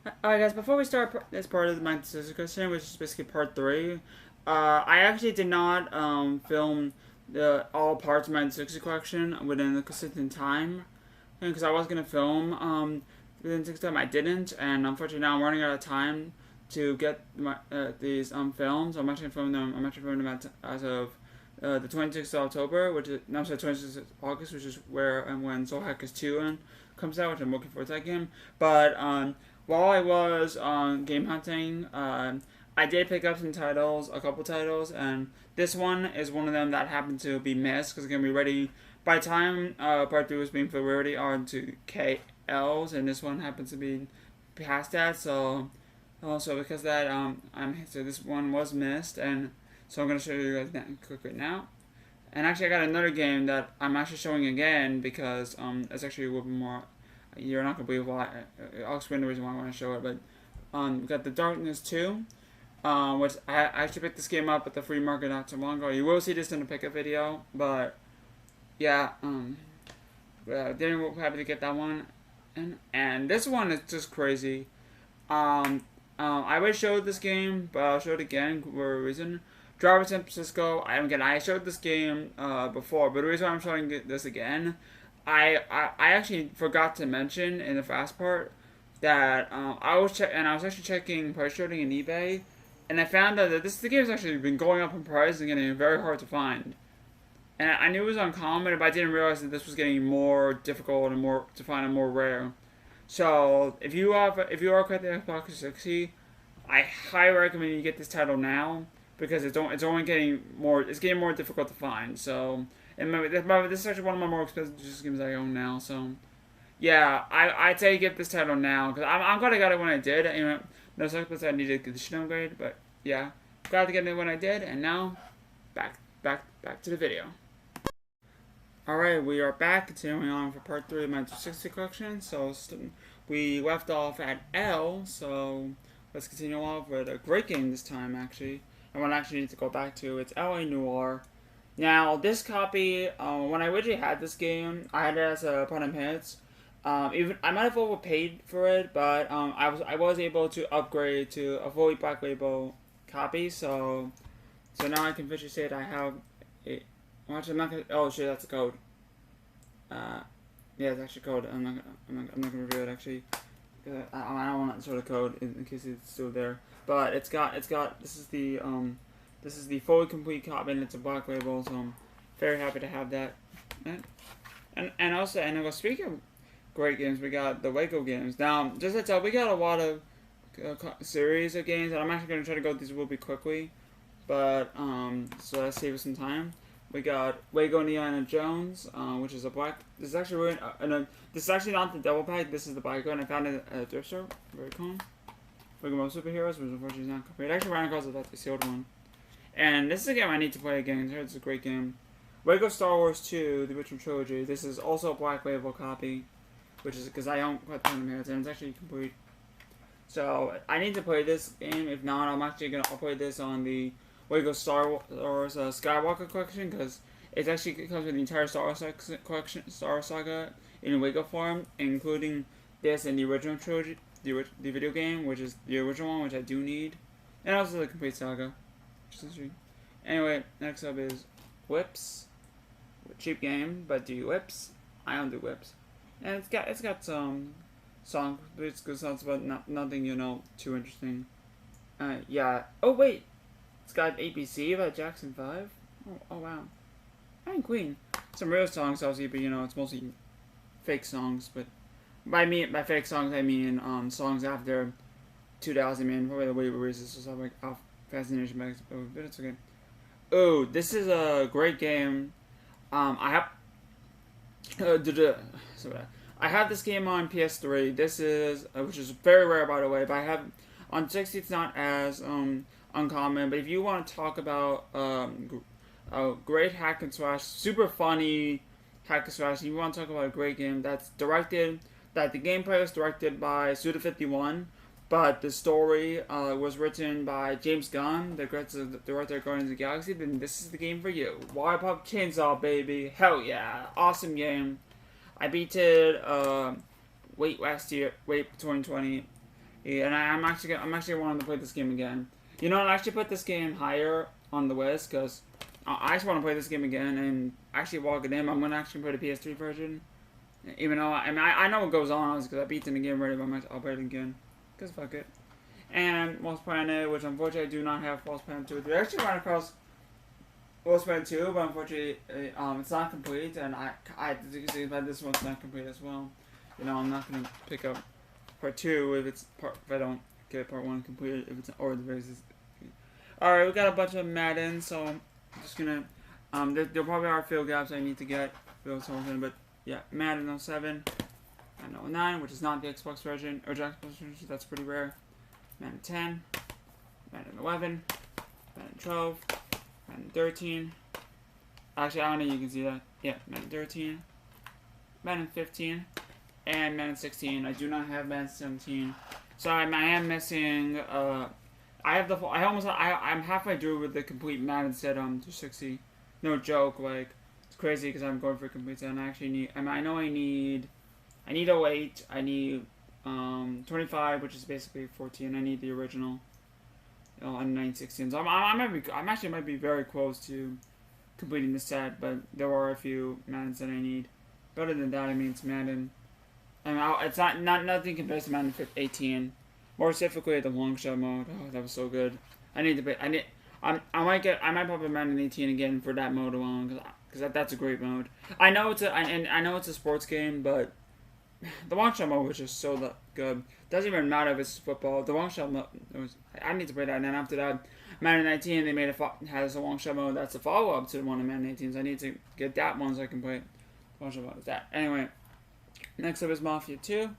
Alright guys, before we start this part of my discussion, which is basically part 3, I actually did not film all parts of my 60 collection within a consistent time. Because I was going to film within 60 time, I didn't, and unfortunately now I'm running out of time to get these films. I'm actually filming them as of the 26th of October, which is, no, I'm sorry, 26th of August, which is where and when Soul Hackers 2 comes out, which I'm looking forward to that game. But while I was game hunting, I did pick up some titles, a couple titles, and this one is one of them that happened to be missed because it's gonna be ready by the time part 3 was being filled. We already are into KLs, and this one happens to be past that. So also because of that, so this one was missed, and so I'm gonna show you guys that quickly now. And actually, I got another game that I'm actually showing again because it's actually a little bit more. You're not gonna believe why. I'll explain the reason why I want to show it. But we got the Darkness 2, which I actually picked this game up at the free market not too long ago. You will see this in the pickup video, but yeah, didn't happy to get that one, and this one is just crazy. I already showed this game, but I'll show it again for a reason. Driver San Francisco. I showed this game before, but the reason why I'm showing this again, I actually forgot to mention in the fast part that I was actually checking price trading in eBay, and I found out that the game has actually been going up in price and getting very hard to find. And I knew it was uncommon, but I didn't realize that this was getting more difficult and more to find and more rare. So if you are collecting Xbox 360, I highly recommend you get this title now because it's only getting more difficult to find. So and this is actually one of my more expensive games I own now. So yeah, I'd say get this title now because I'm glad I got it when I did. You know, no such I needed a condition upgrade, but yeah, glad to get it when I did. And now back to the video. Alright, we are back, continuing on for part 3 of my 360 collection. So, we left off at L, so let's continue on with a great game this time, actually. And one I actually need to go back to, it's LA Noire. Now, this copy, when I originally had this game, I had it as a Prime Hits. Even I might have overpaid for it, but I was able to upgrade to a fully Black Label copy, so now I can officially say that I have a. Watch, I'm not gonna. Oh shit, that's a code. Yeah, it's actually code. I'm not gonna review it actually. I don't want that sort of code in case it's still there. But it's got. This is the fully complete copy, and it's a Black Label, so I'm very happy to have that. And also, speaking of great games, we got the Waco games. Now, just to tell, we got a lot of series of games, and I'm actually gonna try to go through these real quickly. But so let's save us some time. We got Waco Indiana Jones, which is a black. This is actually this is actually not the double pack. This is the black one. I found it at a thrift store. Very cool. Pokemon Superheroes, which unfortunately is not complete. Actually, ran across the sealed one. And this is a game I need to play again. It's a great game. Waco Star Wars 2, the original trilogy. This is also a Black Label copy, which is because I don't quite them here, and it's actually complete. So I need to play this game. If not, I'll play this on the Waco Star Wars Skywalker collection because it actually comes with the entire Star Wars collection, Star Wars saga in Waco form, including this and the original trilogy, the video game, which is the original one, which I do need, and also the complete saga. Anyway, next up is Whips, cheap game, but do whips. I don't do whips, and it's got some songs, but it's good songs, but nothing too interesting. Yeah. Oh wait. It's got ABC by Jackson 5. Oh wow. And Queen. Some real songs obviously, but it's mostly fake songs. But by fake songs I mean songs after 2000, man. Probably the way we released this was like Fascination Max. Oh, but it's okay. Oh, this is a great game. I have this game on PS3. This is which is very rare by the way, but I have on 60. It's not as uncommon, but if you want to talk about a great hack and slash, super funny hack and slash, if you want to talk about a great game that the gameplay was directed by Suda51, but the story was written by James Gunn, the director of Guardians of the Galaxy, then this is the game for you. Water Pop Chainsaw, baby. Hell yeah. Awesome game. I beat it late 2020. Yeah, and I'm actually wanting to play this game again. You know, I actually put this game higher on the list because I just want to play this game again and actually walk it in. I'm gonna actually play the PS3 version, even though I know what goes on because I beat the game already, but I'll play it again because fuck it. And Lost Planet, which unfortunately I do not have Lost Planet 2. We actually ran across Lost Planet 2, but unfortunately it's not complete, and as you can see, this one's not complete as well. You know, I'm not gonna pick up part 2 if I don't get part 1 completed, if it's or the basis. Alright, we got a bunch of Madden, so I'm just gonna there probably are field gaps I need to get for those whole thing, but yeah, Madden 07, Madden 09, which is not the Xbox version, or Xbox version, that's pretty rare. Madden 10, Madden 11, Madden 12, Madden 13. Actually, I don't know if you can see that. Yeah, Madden 13, Madden 15, and Madden 16. I do not have Madden 17, so I am missing. I'm halfway through with the complete Madden set 260. No joke, like it's crazy because I'm going for a complete set. And I actually need. I know I need 08. I need 25, which is basically 14. I need the original. On 916. So I'm actually might be very close to completing the set, but there are a few Maddens that I need. But other than that, I mean, it's Madden. It's not nothing compares to Madden 18. More specifically, the long shot mode. Oh, that was so good. I might pop a Madden 18 again for that mode alone, because that's a great mode. I know it's a sports game, but the long shot mode was just so good. Doesn't even matter if it's football. The long shot mode, I need to play that. And then after that, Madden 19, they has a long shot mode. That's a follow up to the one in Madden 18. So I need to get that one so I can play long shot mode with that. Anyway, next up is Mafia 2.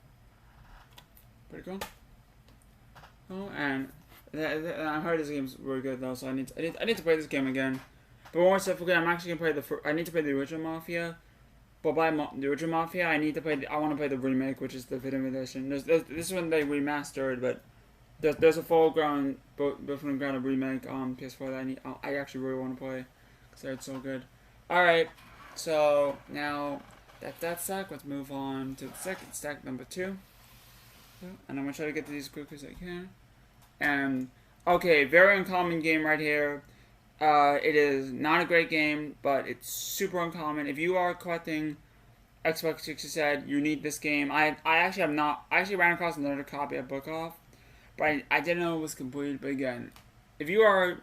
Pretty cool. Oh, and I heard this game's really good though, so I need to play this game again. But more specifically, I'm actually gonna play I need to play the original Mafia. But by the original Mafia, I want to play the remake, which is the Definitive Edition. This one they remastered, but there's a full-grown, ground remake on PS4 that I actually really want to play because it's so good. All right, so now that stack, let's move on to the second stack, number 2. And I'm gonna try to get to these as quick as I can. And okay, very uncommon game right here. It is not a great game, but it's super uncommon. If you are collecting Xbox 60 set, you need this game. I actually ran across another copy of Book Off, but I didn't know it was complete. But again, if you are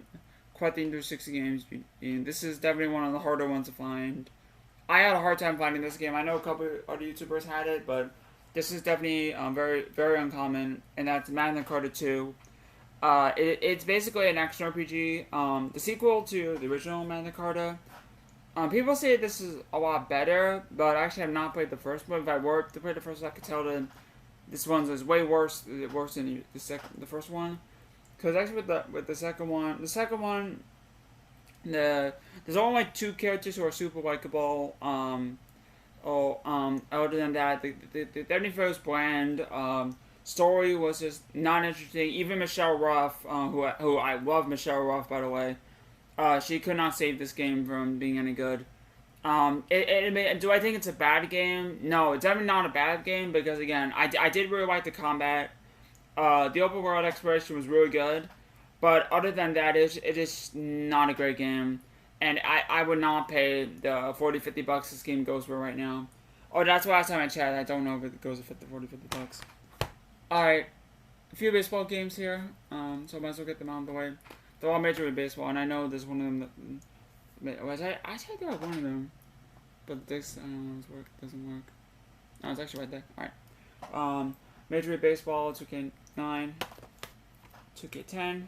collecting through 60 games, this is definitely one of the harder ones to find. I had a hard time finding this game. I know a couple other YouTubers had it, but this is definitely very, very uncommon, and that's Magna Carta 2. It's basically an action RPG, the sequel to the original Magna Carta. People say this is a lot better, but actually I've not played the first one. If I were to play the first one, I could tell that this one is way worse than the first one. Because actually with the second one, there's only like 2 characters who are super likable. Other than that, the everything was bland. Story was just not interesting. Even Michelle Ruff, who I love Michelle Ruff, by the way, she could not save this game from being any good. Do I think it's a bad game? No, it's definitely not a bad game because again, I did really like the combat. The open world exploration was really good, but other than that, it is not a great game. And I would not pay the $40-50 this game goes for right now. Oh, that's the last time I checked. I don't know if it goes for $40-50. Alright, a few baseball games here, so I might as well get them out of the way. They're all Major League Baseball, and I know there's one of them that... I tried to have one of them, but this, I don't know if it doesn't work. No, it's actually right there. Alright. Major League Baseball, 2K9, 2K10,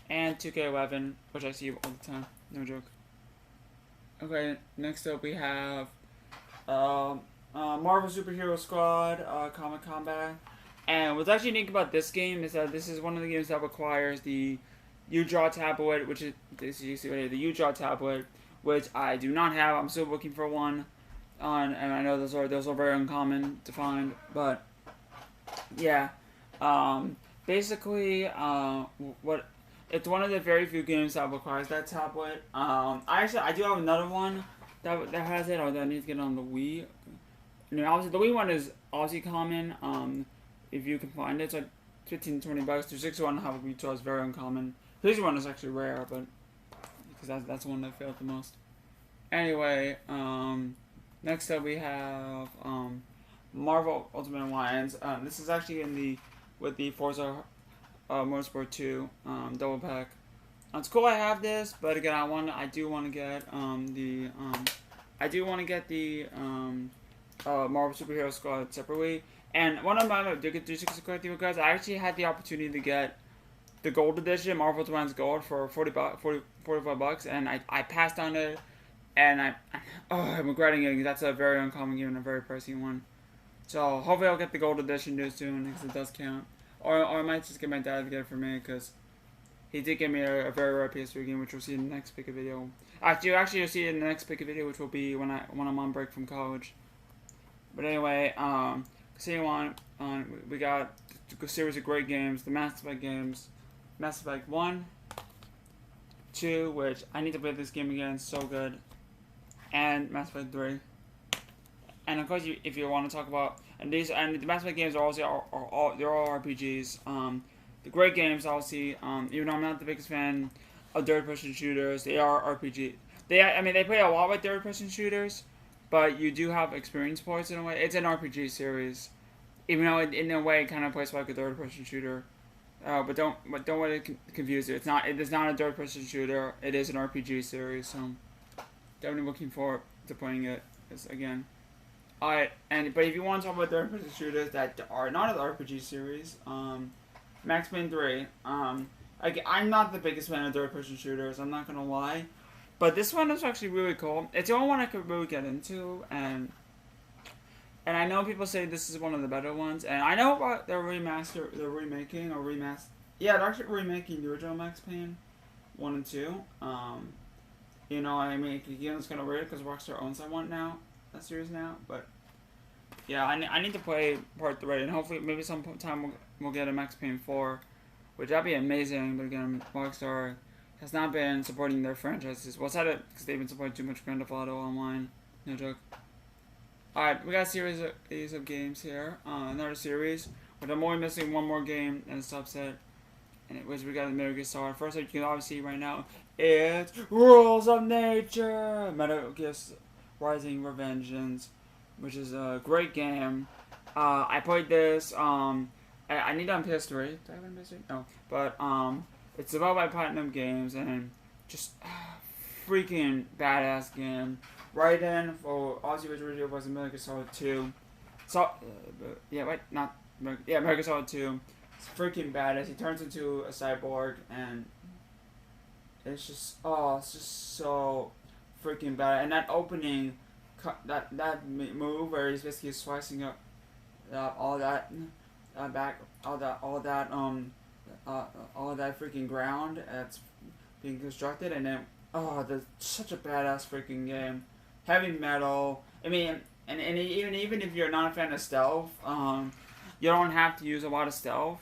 and 2K11, which I see all the time. No joke. Okay, next up we have... Marvel Superhero Squad, Comic Combat. And what's actually unique about this game is that this is one of the games that requires the U-Draw tablet, which is you see right here, the U-Draw tablet, which I do not have. I'm still looking for one, and I know those are very uncommon to find. But yeah, basically, it's one of the very few games that requires that tablet. I do have another one that has it, or that I need to get on the Wii. You know, obviously, the Wii one is obviously common. if you can find it. It's like 15 to 20 bucks. 261 Habakuto is very uncommon. 51 is actually rare, but because that's the one that failed the most. Anyway, next up we have Marvel Ultimate Alliance. This is actually with the Forza Motorsport 2 double pack. It's cool I have this, but again, I do want to get the Marvel Superhero Squad separately. And one of my 360 collectible cards, I actually had the opportunity to get the Gold Edition, Marvel Ultimate Gold, for 45 bucks, and I passed on it, and I'm regretting it because that's a very uncommon game and a very pricey one. So hopefully I'll get the Gold Edition soon because it does count. Or I might just get my dad to get it for me because he did give me a very rare PS3 game, which we'll see in the next pick a video. Actually, you'll see it in the next pick a video, which will be when I'm on break from college. But anyway, continuing on, we got a series of great games, the Mass Effect games, Mass Effect 1, 2, which I need to play this game again, it's so good, and Mass Effect 3. And of course, if you want to talk about, and the Mass Effect games are all RPGs. The great games, obviously, even though I'm not the biggest fan of third-person shooters, they are RPG. They play a lot with third-person shooters, but you do have experience points in a way. It's an RPG series, even though in a way it kind of plays like a third-person shooter. But don't let it confuse you. It is not a third-person shooter. It is an RPG series. So definitely looking forward to playing it again. Alright, but if you want to talk about third-person shooters that are not an RPG series, Max Payne 3. I'm not the biggest fan of third-person shooters. I'm not gonna lie, but this one is actually really cool. It's the only one I could really get into, and I know people say this is one of the better ones, and I know about they're remaking. Yeah, they're actually remaking the original Max Payne 1 and 2. You know, I mean, again, it's kind of weird because Rockstar owns that series now, but yeah, I need to play part 3, and hopefully maybe sometime we'll get a Max Payne 4, which that'd be amazing. But again, Rockstar has not been supporting their franchises. Well, it's had it because they've been supporting too much Grand Theft Auto Online. No joke. Alright, we got a series of games here. Another series, but I'm only missing one more game and a subset. And it was we got the Metal Gear Solid. First, you can obviously see right now, it's Rules of Nature, Metal Gear Rising: Revengeance, which is a great game. I played this. I need it on PS3. Do I have it on PS3? No, but it's developed by Platinum Games and just freaking badass game. Right in for Aussie original was Metal Gear Solid 2. Metal Gear Solid 2. It's freaking badass. He turns into a cyborg and it's just so freaking bad. And that opening, that move where he's basically slicing up all that freaking ground that's being constructed, and then that's such a badass freaking game. Heavy metal. I mean, and even if you're not a fan of stealth, you don't have to use a lot of stealth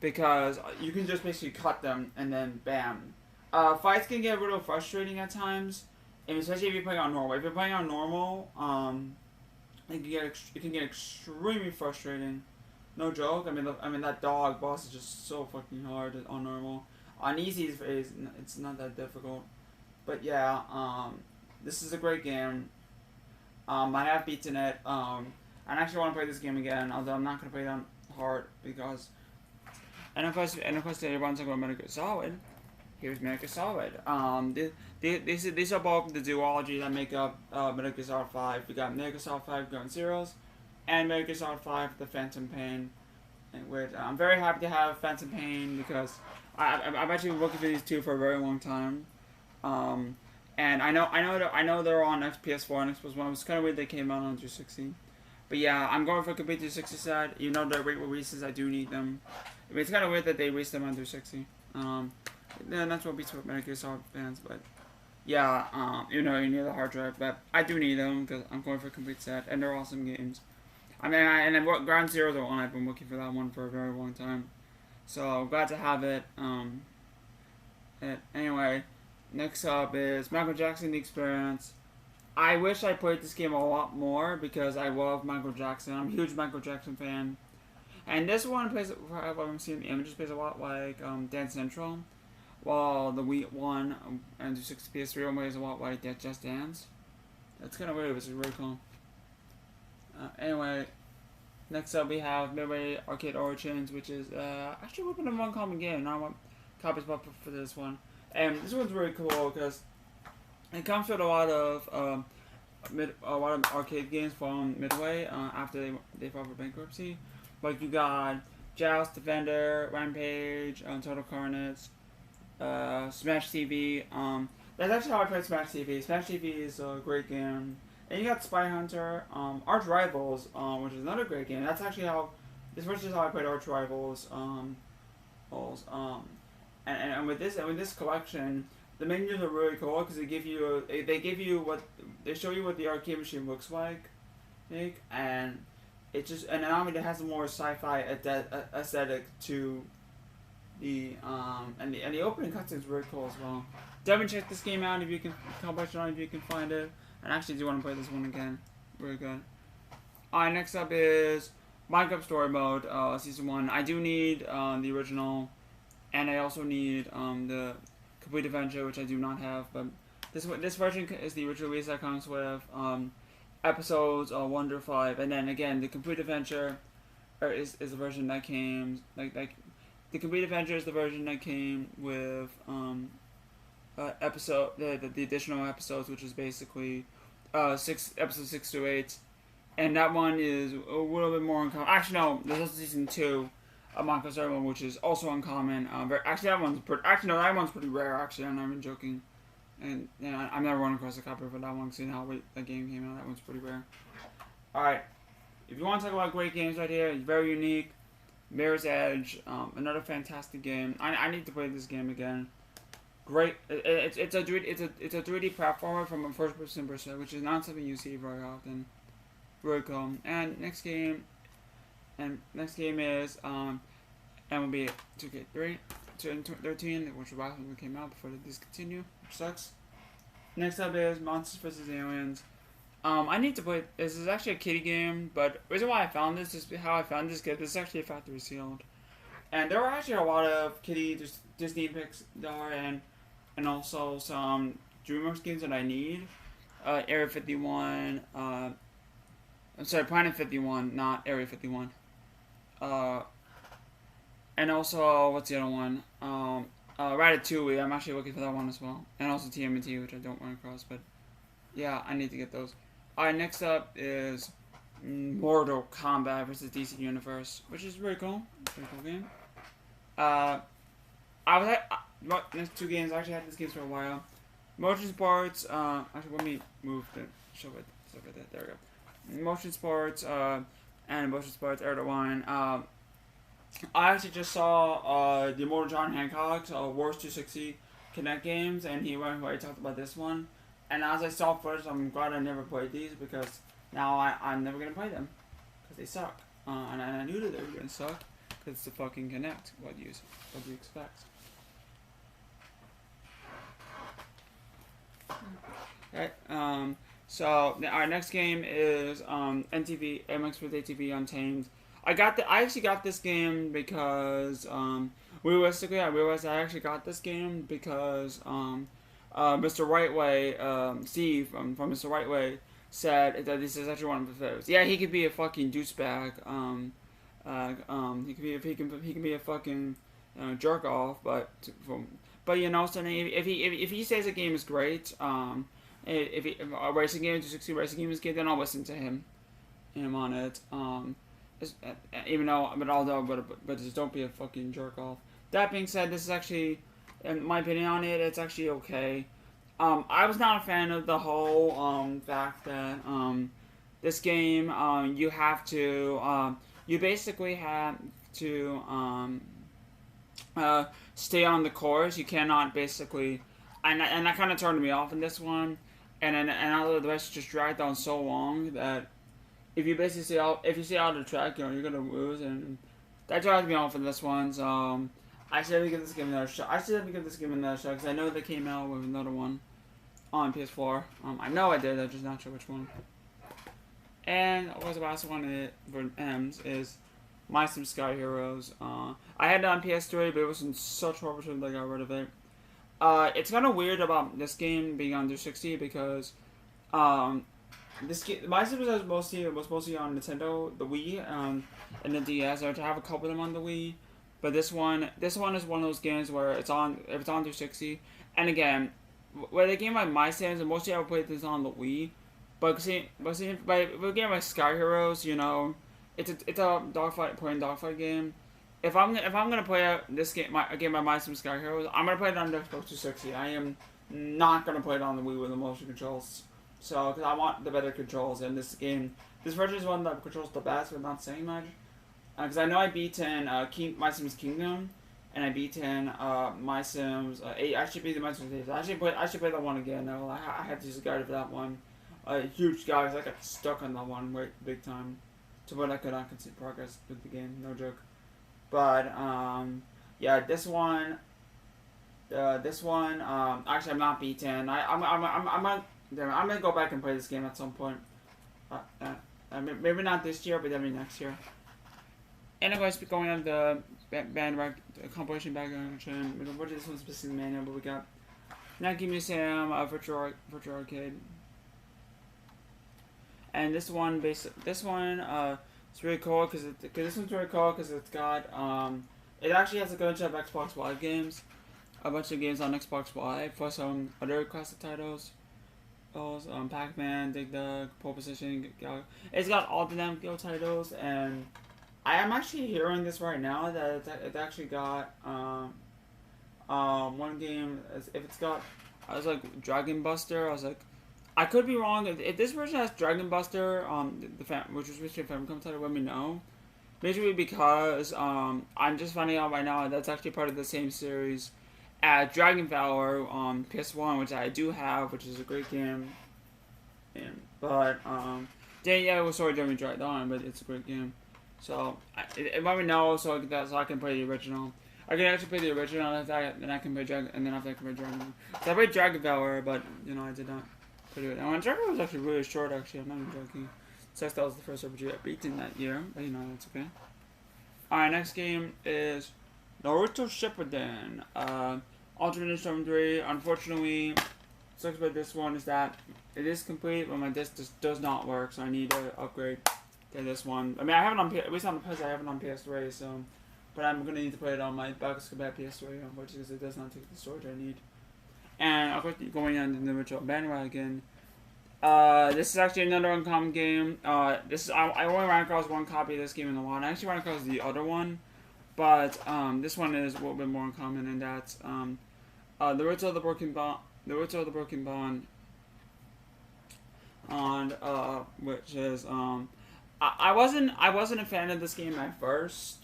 because you can just basically cut them and then bam. Fights can get a little frustrating at times, and especially if you're playing on normal. If you're playing on normal, it can get extremely frustrating. No joke. I mean that dog boss is just so fucking hard on normal. On easy, it's not that difficult. But yeah, this is a great game. I have beaten it. I actually want to play this game again, although I'm not gonna play it on hard because. And of course, everyone's talking about Metal Gear Solid. Here's Metal Gear Solid. These are both the duology that make up Metal Gear Solid 5. We got Metal Gear Solid 5 Ground Zeroes, and Metal Gear Solid 5 The Phantom Pain. And I'm very happy to have Phantom Pain because I've actually been looking for these two for a very long time. And I know they're on PS4 and Xbox One. It was kind of weird they came out on 360. But yeah, I'm going for a complete 360 set. Even though they're great releases, I do need them. I mean, it's kind of weird that they released them on 360. Yeah, that's what beats with Metal Gear Solid fans. But yeah, you need the hard drive. But I do need them because I'm going for a complete set, and they're awesome games. I mean, and Ground Zero is the one I've been looking for that one for a very long time. So glad to have it. Anyway, next up is Michael Jackson: The Experience. I wish I played this game a lot more because I love Michael Jackson. I'm a huge Michael Jackson fan. And this one plays, what I'm seeing the images, plays a lot like Dance Central, while the Wii one and 260 PS3 one plays a lot like Just Dance. That's kind of weird, but it's really cool. Anyway, next up we have Midway Arcade Origins, which is actually a bit of an uncommon game. Not what copies bought for this one. And this one's really cool because it comes with a lot of arcade games from Midway after they filed for bankruptcy. Like you got Joust, Defender, Rampage, Total Carnage, Smash TV. That's actually how I played Smash TV. Smash TV is a great game. And you got Spy Hunter, Arch Rivals, which is another great game. That's actually how this is how I played Arch Rivals. And with this collection, the menus are really cool because they show you what the arcade machine looks like, and it just and now it has a more sci-fi aesthetic to the and the opening cutscene is really cool as well. Definitely check this game out if you can. If you can find it. And I actually do want to play this one again. Very good. Alright, next up is Minecraft Story Mode, Season 1. I do need the original, and I also need the Complete Adventure, which I do not have. But this version is the original release that comes with episodes 1 through 5. And then again, the Complete Adventure is the version that came, the Complete Adventure is the version that came with the additional episodes, which is basically episodes 6 through 8, and that one is a little bit more uncommon. Actually, no, there's also season 2 of Minecraft Story Mode, which is also uncommon. That one's pretty rare. Actually, I'm not even joking, and I've never run across a copy for that one. Seeing how the game came out, that one's pretty rare. All right, if you want to talk about great games right here, it's very unique. Mirror's Edge, another fantastic game. I need to play this game again. Great. It's a 3D platformer from a first-person perspective, which is not something you see very often. Very cool. And next game is MLB 2K3 2013, which was last when it came out before they discontinued, which sucks. Next up is Monsters vs. Aliens. I need to play. This is actually a kiddie game, but the reason why I found this is how I found this game. This is actually a factory sealed, and there were actually a lot of kiddie Disney picks there, and also some DreamWorks games that I need. Area 51. I'm sorry, Planet 51, not Area 51. And also, what's the other one? Ratatouille. I'm actually looking for that one as well. And also TMNT, which I don't run across, but yeah, I need to get those. Alright, next up is Mortal Kombat vs. DC Universe, which is really cool. Pretty cool game. Next 2 games, I actually had these games for a while. Motion Sports, actually let me move the show it, stuff like that, there we go. Motion Sports, and Motion Sports Air to Wine. I actually just saw the Immortal John Hancock's Wars 260 Kinect games, and he talked about this one. And as I saw first, I'm glad I never played these because now I'm never going to play them because they suck. And I knew that they were going to suck because it's the fucking Kinect. What do you expect? Okay, so our next game is MX with ATV Untamed. I actually got this game because realistically I realized I actually got this game because Mr. Rightway, Steve from Mr. Rightway said that this is actually one of his favorites. Yeah, he could be a fucking douchebag. He can be a fucking jerk off, but you know, so if he says a game is great, if a racing game, 260 racing game is good, then I'll listen to him on it. But just don't be a fucking jerk off. That being said, this is actually, in my opinion on it, it's actually okay. I was not a fan of the whole fact that this game you have to you basically have to stay on the course. You cannot basically, and that kind of turned me off in this one. And all the rest just dragged on so long that if you basically stay out of the track, you know, you're gonna lose, and that dragged me off in this one. So I should give this game another shot. Because I know they came out with another one on PS4. I know I did. I'm just not sure which one. And what was the last one for M's is My Sim Sky Heroes. I had it on PS3, but it was in such horrible shape that I got rid of it. It's kind of weird about this game being on 360 because um, this game, My Sims was mostly on Nintendo, the Wii, and the DS. I have a couple of them on the Wii, but this one is one of those games where it's on if it's on 360. And again, with a game like My Sims, and mostly I would play this on the Wii, but with a game like Sky Heroes, it's a dogfight game. If I'm gonna play a game by My Sims Sky Heroes, I'm gonna play it on the Xbox 360. I am not gonna play it on the Wii with the motion controls. So, because I want the better controls in this game. This version is one that controls the best, but not saying much. Because I know I beat in My Sims Kingdom, and I beat in My Sims 8. I should beat the My Sims 8. I should play that one again. No, I had to use a guide for that one. A huge guide, because I got stuck on that one big time. To where I could not concede progress with the game. No joke. But yeah, this one. Actually, I'm not beaten. I'm gonna go back and play this game at some point. Maybe not this year, but definitely next year. Anyways, we're going on the compilation background. Which this one's specific manual, but we got Nike Museum, Virtual Arcade, and this one it's really cool because this one's really cool because it's got it actually has a bunch of Xbox Live games, a bunch of games on Xbox Live, plus some other classic titles. Pac-Man, Dig Dug, Pole Position, it's got all the damn Go titles, and I am actually hearing this right now that it's actually got one game. If it's got, I was like Dragon Buster. I was like, I could be wrong. If this version has Dragon Buster, which was originally a Famicom title, let me know. Basically because I'm just finding out right now that's actually part of the same series as Dragon Valor on PS1, which I do have, which is a great game. But it was sort of Jeremy dragged on, but it's a great game. So let me know so I can play the original. I can actually play the original, and then I can play Dragon, and then after I can play Dragon. So I played Dragon Valor, but I did not play it. And Dragon was actually really short. Actually, I'm not even joking. So that was the first RPG I beat in that year, but that's okay. Alright, next game is Naruto Shippuden. Alternate Storm 3. Unfortunately, sucks about this one is that it is complete, but my disc just does not work, so I need to upgrade to this one. I mean, I have it on at least on the PS, I have it on PS3, so, but I'm gonna need to play it on my backwards compatible PS3, unfortunately, because it does not take the storage I need. And of course, going on the virtual bandwagon. This is actually another uncommon game. I only ran across one copy of this game in the wild. I actually ran across the other one, but this one is a little bit more uncommon, and that's the Roots of the Broken Bond. The Roots of the Broken Bond. And which is I wasn't a fan of this game at first.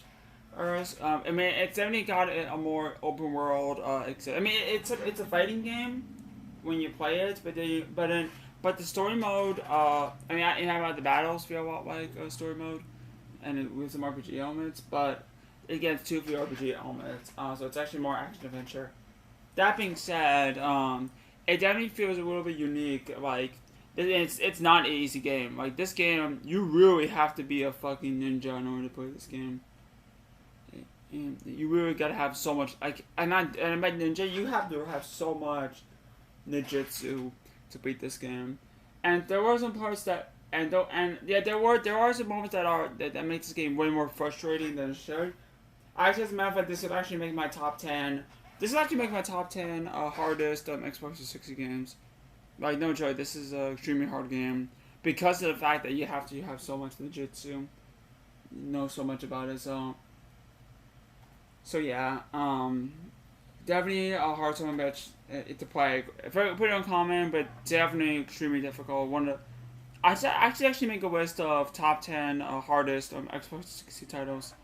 I mean, it's definitely got a more open world. I mean, it's a fighting game when you play it, but the story mode. I mean, I have the battles feel a lot like a story mode, and with some RPG elements, but it gets two RPG elements. So it's actually more action adventure. That being said, it definitely feels a little bit unique. Like it's not an easy game. Like this game, you really have to be a fucking ninja in order to play this game. And you really gotta have so much. By ninja, you have to have so much ninjutsu to beat this game. And there were some parts there are some moments that make this game way more frustrating than it should. Actually, as a matter of fact, this would actually make my top 10. This would actually make my top 10 hardest Xbox 360 games. Like, no joke, this is an extremely hard game. Because of the fact that you have to have so much ninjutsu. Know so much about it, so yeah, definitely a hard one to play. Pretty uncommon, but definitely extremely difficult. I actually make a list of top 10 hardest Xbox 360 titles.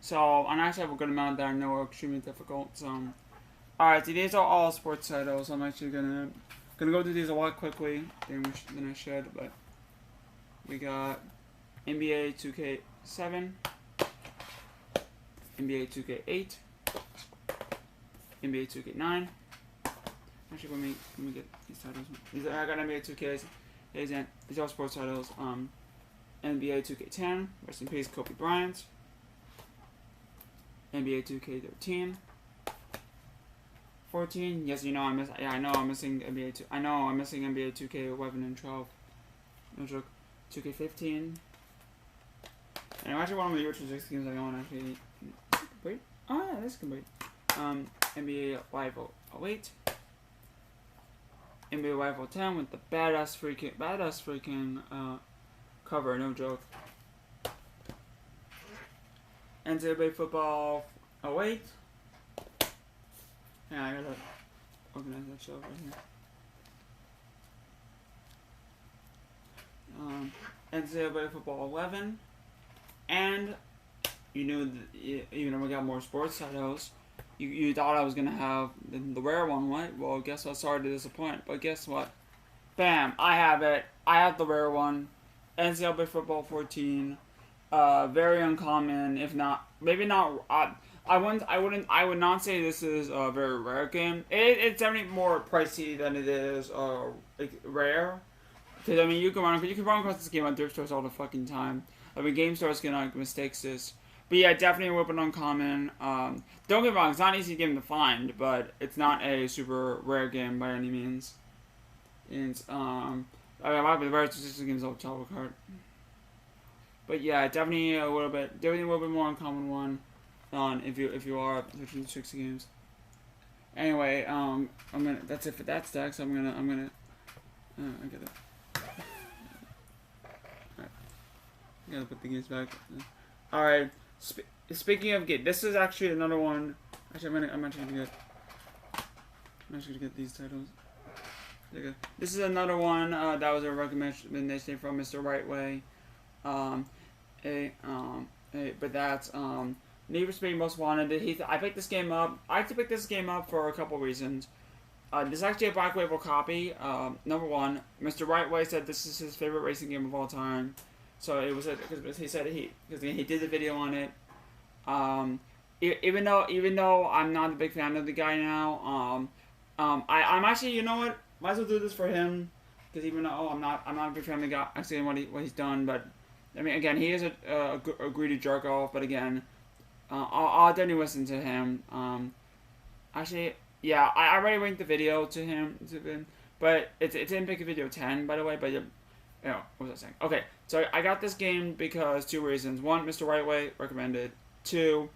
So, and I actually have a good amount that I know are extremely difficult. So, alright, so these are all sports titles. I'm actually gonna go through these a lot quickly than I should, but we got NBA 2K7, NBA 2K8, NBA 2K9. Actually, let me get these titles. I got NBA 2Ks. These are sports titles. NBA 2K10. Rest in peace, Kobe Bryant. NBA 2K13. 14. Yes, you know I'm missing. Yeah, I know I'm missing NBA 2. I know I'm missing NBA 2K11 and 12. No joke. 2K15. And actually, one of the Retro 6 games I own actually. Wait. Oh yeah, this can wait. NBA Live 08. NBA Live 10 with the badass freaking cover. No joke. NCAA Football 08. Yeah, I gotta organize that shelf right here. NCAA Football 11. And you knew that even though we got more sports titles, you thought I was gonna have the rare one, right? Well, guess what? Sorry to disappoint, but guess what? Bam! I have it. I have the rare one. NCAA Football 14. Very uncommon, if not, maybe not. I would not say this is a very rare game. It's definitely more pricey than it is rare. Because I mean, you can run across this game on thrift stores all the fucking time. I mean, game stores can make mistakes this. But yeah, definitely a weapon uncommon. Don't get me wrong, it's not an easy game to find, but it's not a super rare game by any means. It's I mean, the rare statistics games all travel card. But yeah, definitely a little bit more uncommon one. If you are searching 60 games. Anyway, that's it for that stack. So I gotta put the games back. All right. Speaking of game, this is actually another one. Actually, I'm actually gonna get these titles. This is another one that was a recommendation from Mr. Wright. But that's Need for Speed Most Wanted. I picked this game up. I actually picked this game up for a couple reasons. This is actually a Black Label copy. Number one, Mr. Wright said this is his favorite racing game of all time. So it was because he said he did the video on it. Even though I'm not a big fan of the guy now, I'm actually, you know what, might as well do this for him, because even though I'm not a big fan of the guy actually what he's done, but I mean again he is a greedy jerk off, but again I'll definitely listen to him. Actually, yeah, I already linked the video to him, but it's in Pick a Video 10 by the way, but what was I saying? Okay, so I got this game because two reasons. One, Mr. Rightway recommended. Two,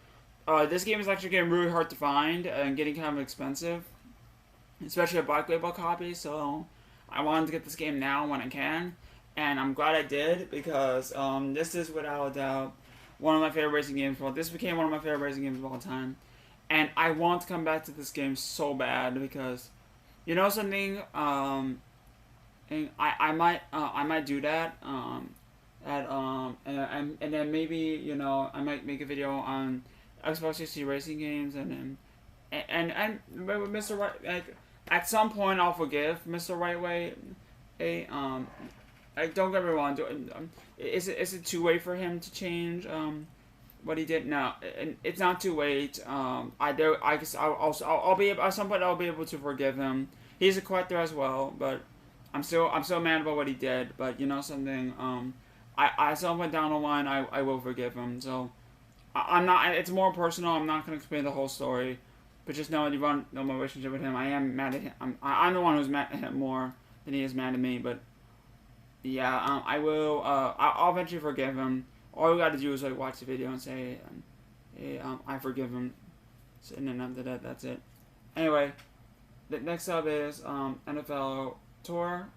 this game is actually getting really hard to find and getting kind of expensive, especially a Black Label copy. So I wanted to get this game now when I can, and I'm glad I did because this is without a doubt one of my favorite racing games. Well, this became one of my favorite racing games of all time, and I want to come back to this game so bad because, you know something, and I might do that, and then maybe, you know, I might make a video on Xbox 360 racing games, and Mr. Right, like, at some point I'll forgive Mr. Rightway. Don't get me wrong. Is it too late for him to change what he did? No, it's not too late. I guess I'll be at some point I'll be able to forgive him. He's a collector as well, but I'm still mad about what he did. But you know something, at some point down the line I will forgive him. So I'm not. It's more personal. I'm not gonna explain the whole story, but just know my relationship with him. I am mad at him. I'm the one who's mad at him more than he is mad at me. But yeah, I will. I'll eventually forgive him. All you gotta do is like watch the video and say, hey, I forgive him. So, and then after that, that's it. Anyway, the next up is NFL Tour,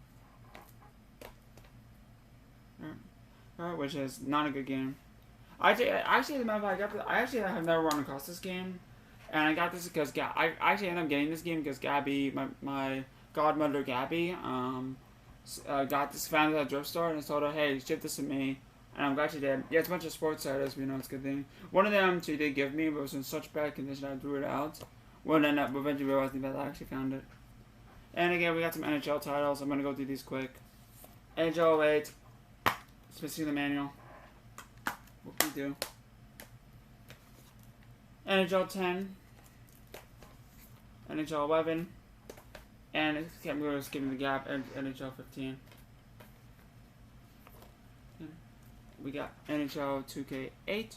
which is not a good game. Actually, as a matter of fact, I actually have never run across this game, and I got this because I actually ended up getting this game because Gabby, my godmother Gabby, got this fan at a thrift store and I told her, hey, ship this to me, and I'm glad she did. Yeah, it's a bunch of sports titles, but you know, it's a good thing. One of them she did give me, but it was in such bad condition I threw it out. Well, then eventually realizing that I actually found it. And again, we got some NHL titles. I'm gonna go through these quick. NHL 8. It's missing the manual. What we do? NHL 10. NHL 11. And I'm going to skip the gap. NHL 15. We got NHL 2K8.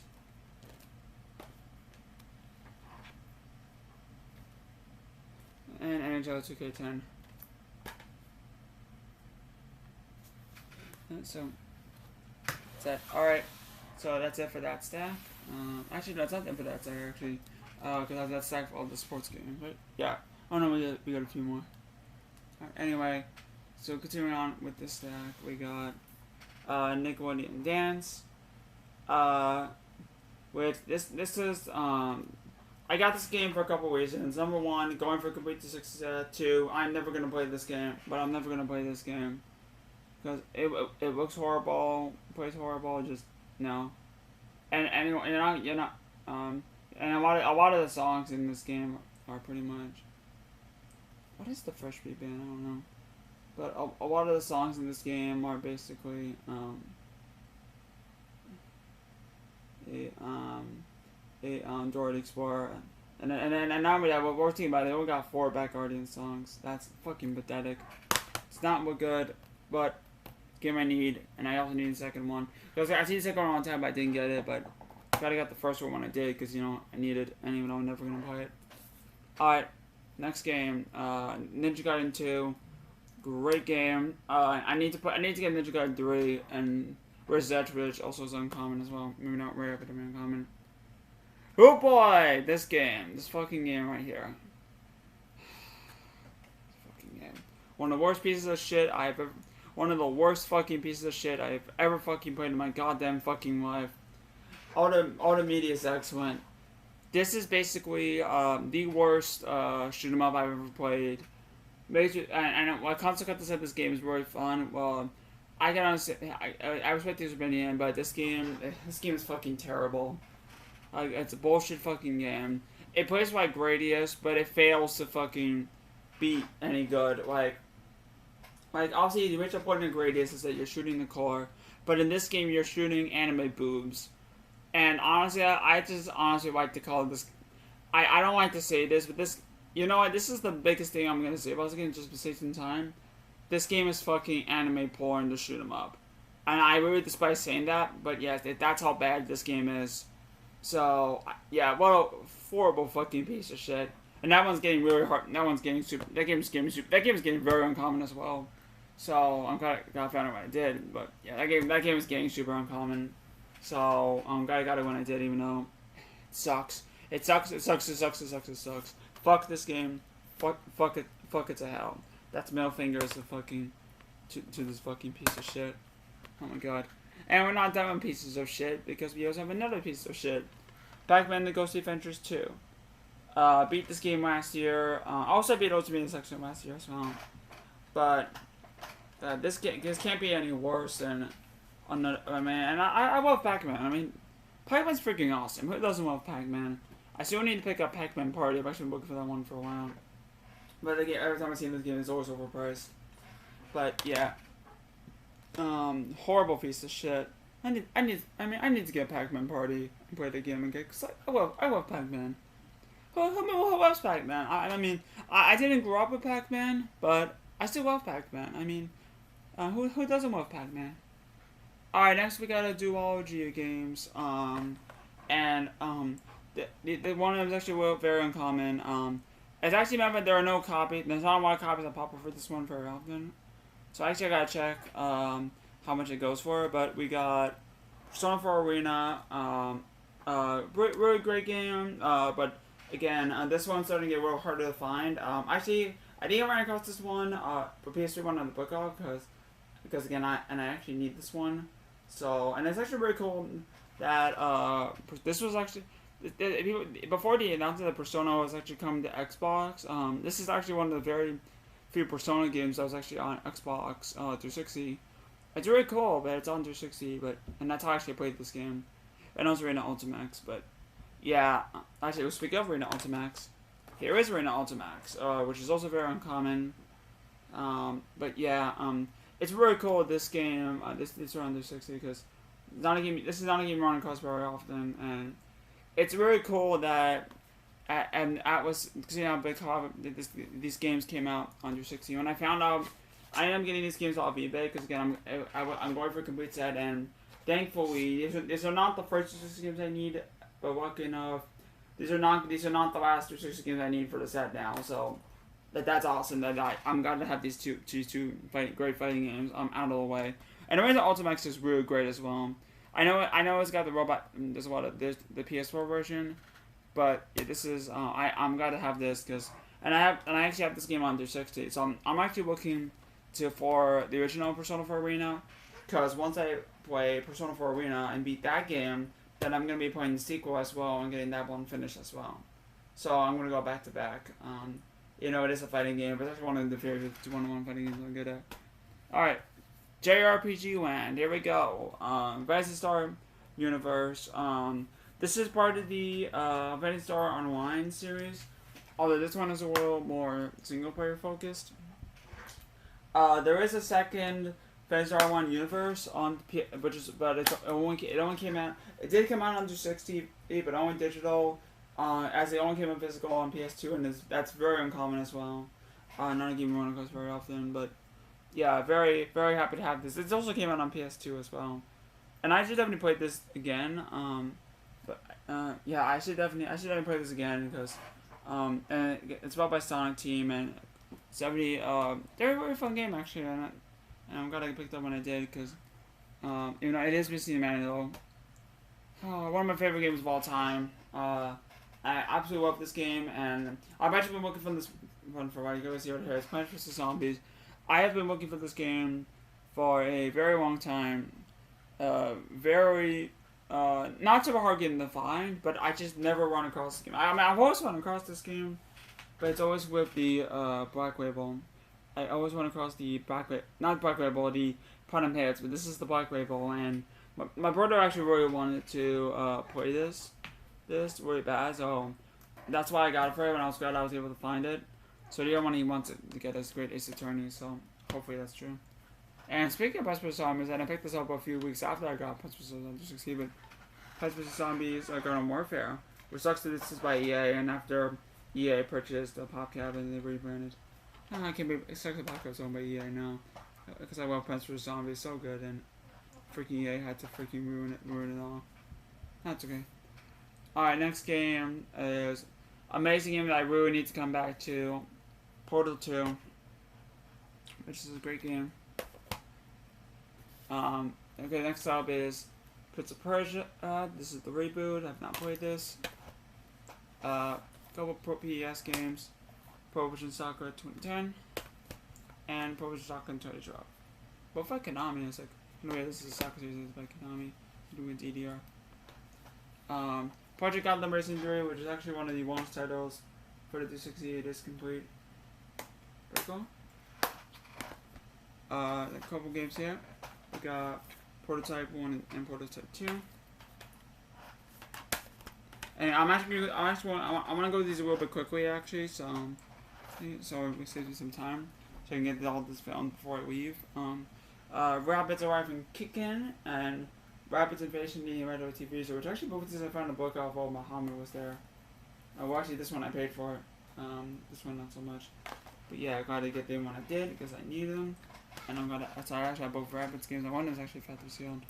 NHL 2K10. So that's it. Alright, so that's it for that stack. Actually, no, it's not it for that stack, actually. Because that's stack for all the sports games, right? Yeah. Oh no, we got a few more. Right, anyway, so continuing on with this stack, we got Nickelodeon Dance. Which this is I got this game for a couple reasons. Number one, going for complete to 62. I'm never gonna play this game, but I'm never gonna play this game because it looks horrible, plays horrible. Just no. And you're not and a lot of the songs in this game are pretty much. What is the Fresh Beat Band? I don't know. But a lot of the songs in this game are basically Droid Explorer, and now we have what we're talking about. They only got 4 Back Guardian songs. That's fucking pathetic. It's not good, but game I need, and I also need the second one. Because I see the second one on time, but I didn't get it. But gotta get the first one when I did, because you know I needed, and even though I'm never gonna play it. All right, next game, Ninja Gaiden 2. Great game. I need to get Ninja Gaiden 3 and Where's Edge, which also is uncommon as well. Maybe not rare, but uncommon. Oh boy, this fucking game right here. Fucking game. One of the worst pieces of shit one of the worst fucking pieces of shit I've ever fucking played in my goddamn fucking life. All the media is excellent. This is basically the worst shoot 'em up I've ever played. Basically, and my concept said this game is really fun. Well, I can understand. I respect his opinion, but this game is fucking terrible. It's a bullshit fucking game. It plays like Gradius, but it fails to fucking beat any good. Like obviously the original point in Gradius is that you're shooting the core, but in this game you're shooting anime boobs. And honestly, I just honestly like to call this. I don't like to say this, but this. You know what? This is the biggest thing I'm gonna say about this game. Just to save some time. This game is fucking anime porn to shoot 'em up, and I really despise saying that, but yes, that's how bad this game is. So yeah, what a horrible fucking piece of shit. And that one's getting really hard. That one's getting super. That game's getting very uncommon as well. So I'm glad I found out what I did. But yeah, that game is getting super uncommon. So I'm glad I got it when I did, even though it sucks. It sucks. Fuck this game. Fuck it to hell. That's middle fingers to fucking to this fucking piece of shit. Oh my god. And we're not done with pieces of shit because we also have another piece of shit. Pac-Man: The Ghost Adventures 2. Beat this game last year. Also beat Ultimate Section last year as well. But this can't be any worse than another. I mean, and I love Pac-Man. I mean, Pac-Man's freaking awesome. Who doesn't love Pac-Man? I still need to pick up Pac-Man Party. I've actually been looking for that one for a while. But again, every time I see this game, it's always overpriced. But yeah, horrible piece of shit. I need to get Pac-Man Party and play the game again because I love Pac-Man. Who loves Pac-Man? I mean, I didn't grow up with Pac-Man, but I still love Pac-Man. I mean, who doesn't love Pac-Man? All right, next we got a duology of games. The one that was actually very uncommon. It's actually remember there are no copies. There's not a lot of copies that pop up for this one very often. So actually I gotta check how much it goes for. But we got Persona 4 Arena. Really great game. But again, this one's starting to get real harder to find. Actually, I didn't run across this one for PS3 one on the book off because again I actually need this one. So and it's actually really cool that this was actually. Before the announcement that Persona was actually coming to Xbox, this is actually one of the very few Persona games that was actually on Xbox 360. It's really cool, but it's on 360. And that's how I actually played this game. And also Arena Ultimax, but yeah. Actually, speaking of Arena Ultimax, here is Arena Ultimax, which is also very uncommon. But yeah, it's really cool. This game, this is on 360 because this is not a game run across very often, and it's really cool that and Atlas, because you know, big these games came out on 360. When I found out, I am getting these games off eBay because again, I'm going for a complete set, and thankfully these are not the first 360 games I need, but lucky enough, these are not the last 360 games I need for the set now. So that's awesome. I'm glad to have these two great fighting games out of the way. And the reason Ultimax is really great as well. I know it's got the robot. There's the PS4 version, but this is I'm glad to have this because I actually have this game on 360. So I'm actually looking for the original Persona 4 Arena, because once I play Persona 4 Arena and beat that game, then I'm gonna be playing the sequel as well and getting that one finished as well. So I'm gonna go back to back. It is a fighting game, but that's one of the favorite one fighting games I'm good at. All right, JRPG Land. Here we go. Phantasy Star Universe. This is part of the Phantasy Star Online series, although this one is a little more single player focused. There is a second Phantasy Star Online Universe but it only came out. It did come out on 360, but only digital. As it only came out physical on PS2, and that's very uncommon as well. Not a game we run across very often, but yeah, very very happy to have this. It also came out on PS2 as well, and I should definitely play this again. I should definitely play this again because and it's developed by Sonic Team, and it's they're a very fun game actually, and I'm glad I picked up when I did because it is missing the manual. One of my favorite games of all time. I absolutely love this game, and I've actually been looking for this one for a while. You guys see right here. It's Plants vs. Zombies. I have been looking for this game for a very long time. Not super hard game to find, but I just never run across this game. I've always run across this game, but it's always with the Black Label. I always run across the not Black Label, the Pun and Pants, but this is the Black Label, and my brother actually really wanted to play this really bad, so that's why I got it for him, and I was glad I was able to find it. So the other one he wants to get is Great Ace Attorney, so hopefully that's true. And speaking of Plants vs. Zombies, and I picked this up a few weeks after I got Plants vs. Zombies, but Plants vs. Zombies Garden Warfare, which sucks that this is by EA, and after EA purchased the PopCap and they rebranded. I can't believe it sucks that PopCap's owned by EA now, because I love Plants vs. Zombies so good, and freaking EA had to freaking ruin it all. That's okay. Alright, next game is amazing game that I really need to come back to, Portal 2, which is a great game. Okay, next up is Prince of Persia. This is the reboot. I've not played this. Couple Pro PES games, Pro Evolution Soccer 2010 and Pro Evolution Soccer 2012. Both by Konami. It's like, anyway, this is a soccer series by Konami doing DDR. Project Gotham Racing 3, which is actually one of the launch titles for the 360. It is complete. Very cool. A couple games here. We got Prototype 1 and Prototype 2. And I want to go through these a little bit quickly actually, so we save you some time so I can get all this filmed before I leave. Rabbids arriving Kickin' and Rabbids Invasion the Retro TV show, which actually both of these I found a book of while Muhammad was there. Well, actually this one I paid for it. This one not so much. But yeah, I gotta get them when I did because I needed them. And so I actually have both Rabbids games. One is actually factory sealed.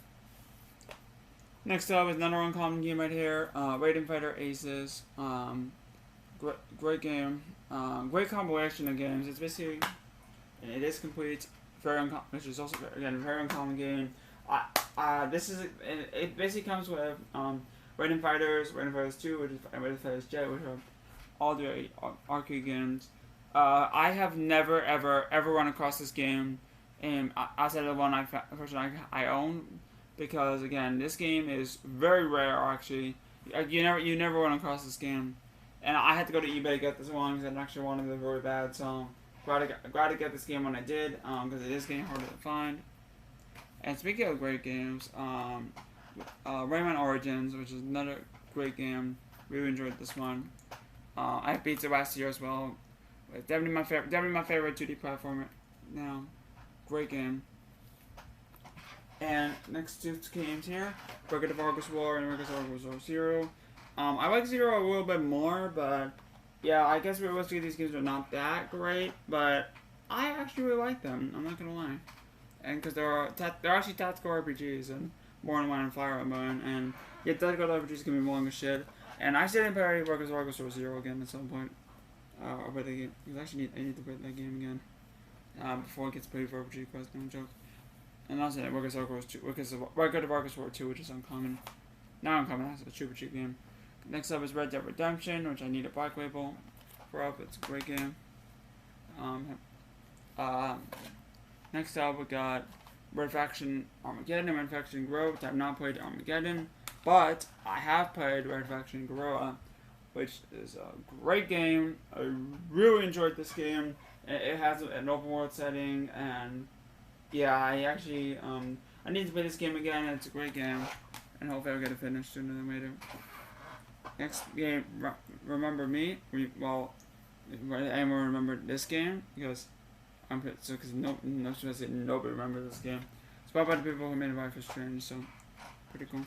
Next up is another uncommon game right here. Raiden Fighter Aces. Great game. Great compilation of games. It's basically, and it is complete. Which is also again a very uncommon game. It basically comes with Raiden Fighters 2, which is Raiden Fighters Jet, which are all the arcade games. I have never ever run across this game, outside of the one I own, because again this game is very rare actually. You never run across this game, and I had to go to eBay to get this one because I actually wanted it really bad. So glad to get this game when I did, because it is getting harder to find. And speaking of great games, Rayman Origins, which is another great game. Really enjoyed this one. I beat it last year as well. It's definitely my favorite 2D platformer now. Great game. And next two games here, Record of Argus War and Record of Argus War Zero. I like Zero a little bit more, but yeah, I guess realistically these games are not that great, but I actually really like them. I'm not gonna lie. And because they're actually tactical RPGs and more than one and Fire Emblem, and yeah, tactical RPGs can be long as shit. And I still didn't play Record of Argus War Zero again at some point. I'll play the game. Because actually, I need to play that game again. Before it gets played for RPG Quest, no joke. And also, Workers of Arcus War 2, which is uncommon. Not uncommon, that's a super cheap game. Next up is Red Dead Redemption, which I need a black label for up. It's a great game. Next up, we got Red Faction Armageddon and Red Faction Guerrilla, which I have not played Armageddon, but I have played Red Faction Guerrilla, which is a great game. I really enjoyed this game. It has an open world setting, and yeah, I actually I need to play this game again. It's a great game, and hopefully I'll get it finished sooner than later. Next game, Remember Me. Well, anyone remember this game? Because nobody remembers this game. It's about the people who made Life is Strange, so pretty cool.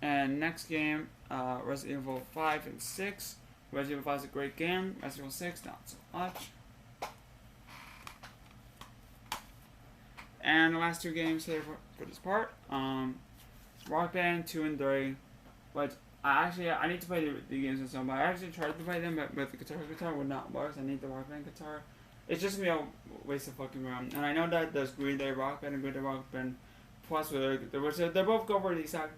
And next game, Resident Evil 5 and 6. Resident Evil 5 is a great game. Resident Evil 6, not so much. And the last two games here for this part, Rock Band 2 and 3. But I need to play the games and stuff, but I actually tried to play them, but the guitar would not work. So I need the Rock Band guitar. It's just gonna be a waste of fucking room. And I know that there's Green Day Rock Band and Green Day Rock Band Plus, they both go for the exact.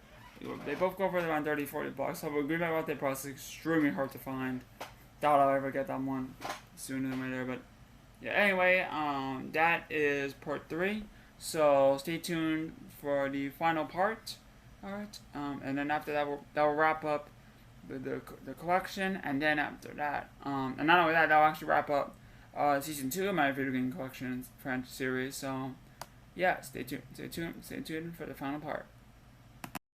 They both go for around $30-$40. So Green Day Rock Band Plus is extremely hard to find. Doubt I'll ever get that one sooner than later. But yeah, anyway, that is part 3. So stay tuned for the final part. Alright, and then after that, that will wrap up the collection, and then after that, and not only that, that will actually wrap up season 2 of my video game collection French series. So, yeah, stay tuned for the final part.